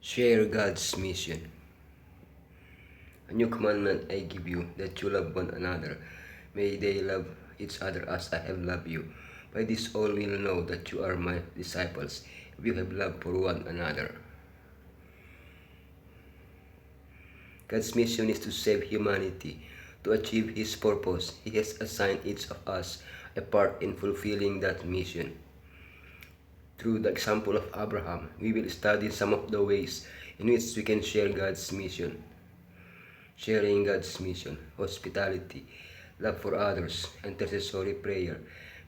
Share God's mission. A new commandment I give you, that you love one another. May they love each other as I have loved you. By this all will know that you are my disciples, if you have love for one another. God's mission is to save humanity. To achieve His purpose, He has assigned each of us a part in fulfilling that mission. Through the example of Abraham, we will study some of the ways in which we can share God's mission. Sharing God's mission, hospitality, love for others, intercessory prayer,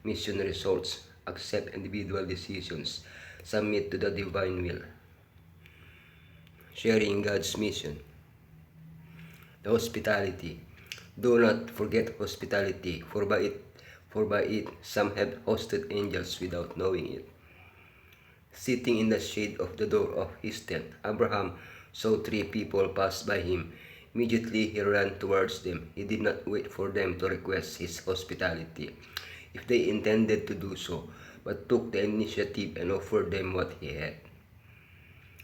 mission results, accept individual decisions, submit to the divine will. Sharing God's mission. The hospitality. Do not forget hospitality, for by it some have hosted angels without knowing it. Sitting in the shade of the door of his tent, Abraham saw 3 people pass by him. Immediately he ran towards them. He did not wait for them to request his hospitality, if they intended to do so, but took the initiative and offered them what he had.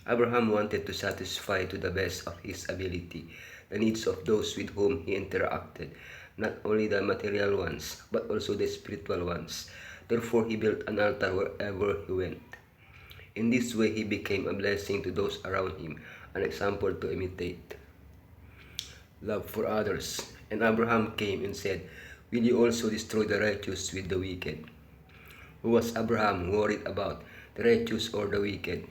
Abraham wanted to satisfy to the best of his ability the needs of those with whom he interacted, not only the material ones, but also the spiritual ones. Therefore he built an altar wherever he went. In this way he became a blessing to those around him, an example to imitate. Love for others. And Abraham came and said, will you also destroy the righteous with the wicked? Who was Abraham worried about, the righteous or the wicked?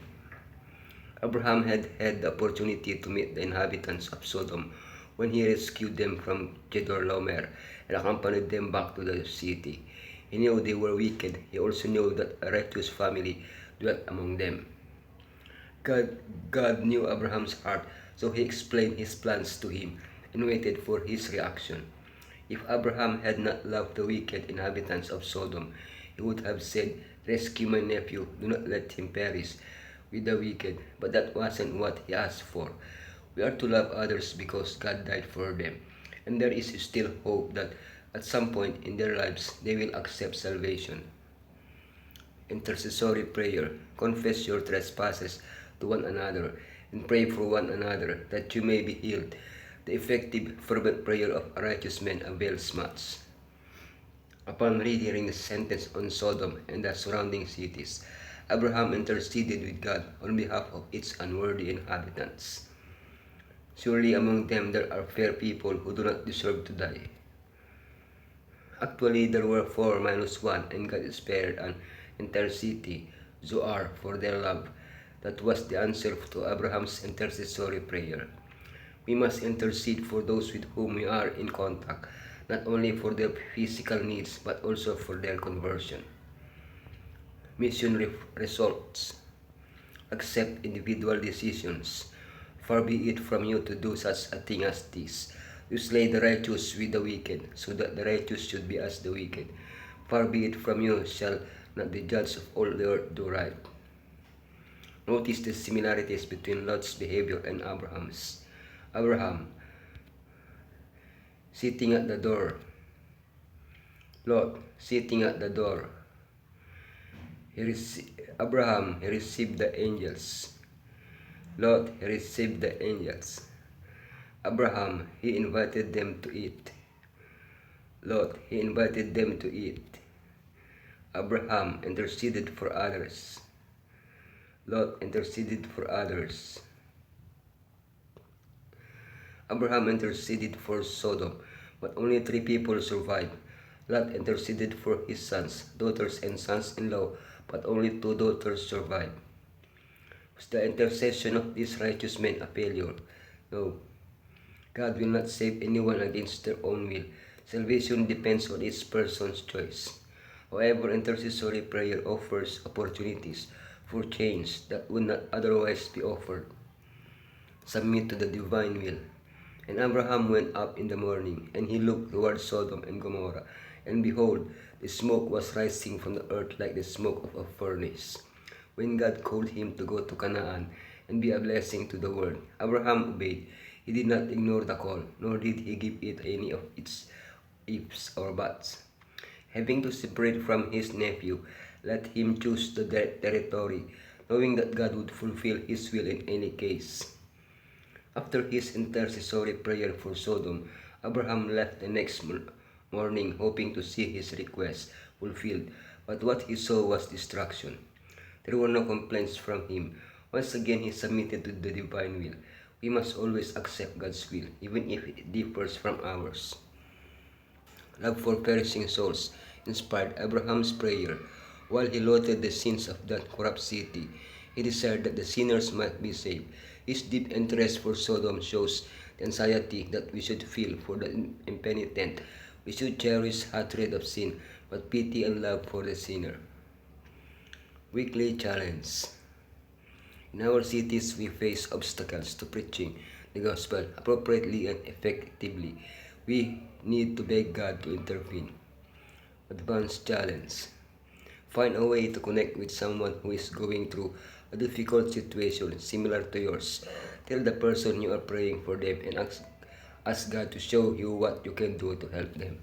Abraham had had the opportunity to meet the inhabitants of Sodom when he rescued them from Chedorlaomer and accompanied them back to the city. He knew they were wicked. He also knew that a righteous family dwelt among them. God knew Abraham's heart, so he explained his plans to him and waited for his reaction. If Abraham had not loved the wicked inhabitants of Sodom, he would have said, rescue my nephew, do not let him perish with the wicked. But that wasn't what he asked for. We are to love others because God died for them, and there is still hope that at some point in their lives they will accept salvation. Intercessory prayer. Confess your trespasses to one another and pray for one another that you may be healed. The effective, fervent prayer of a righteous man avails much. Upon rehearing the sentence on Sodom and the surrounding cities, Abraham interceded with God on behalf of its unworthy inhabitants. Surely among them there are fair people who do not deserve to die. Actually, there were 4 minus 1, and God spared an entire city, Zoar, for their love. That was the answer to Abraham's intercessory prayer. We must intercede for those with whom we are in contact, not only for their physical needs, but also for their conversion. Mission results. Accept individual decisions. Far be it from you to do such a thing as this, to slay the righteous with the wicked, so that the righteous should be as the wicked. Far be it from you, shall not the judge of all the earth do right. Notice the similarities between Lot's behavior and Abraham's. Abraham, sitting at the door. Lot, sitting at the door. Abraham, he received the angels. Lot, he received the angels. Abraham, he invited them to eat. Lot, he invited them to eat. Abraham interceded for others. Lot interceded for others. Abraham interceded for Sodom, but only 3 people survived. Lot interceded for his sons, daughters, and sons-in-law, but only 2 daughters survived. Was the intercession of these righteous men a failure? No. God will not save anyone against their own will. Salvation depends on each person's choice. However, intercessory prayer offers opportunities for change that would not otherwise be offered. Submit to the divine will. And Abraham went up in the morning, and he looked toward Sodom and Gomorrah, and behold, the smoke was rising from the earth like the smoke of a furnace. When God called him to go to Canaan and be a blessing to the world, Abraham obeyed. He did not ignore the call, nor did he give it any of its ifs or buts. Having to separate from his nephew, let him choose the territory knowing that God would fulfill His will in any case. After his intercessory prayer for Sodom, Abraham left the next morning hoping to see his request fulfilled, but what he saw was destruction. There were no complaints from him. Once again, he submitted to the divine will. We must always accept God's will, even if it differs from ours. Love for perishing souls inspired Abraham's prayer. While he loathed the sins of that corrupt city, he desired that the sinners might be saved. His deep interest for Sodom shows the anxiety that we should feel for the impenitent. We should cherish hatred of sin, but pity and love for the sinner. Weekly challenge. In our cities, we face obstacles to preaching the gospel appropriately and effectively. We need to beg God to intervene. Advanced challenge. Find a way to connect with someone who is going through a difficult situation similar to yours. Tell the person you are praying for them and ask God to show you what you can do to help them.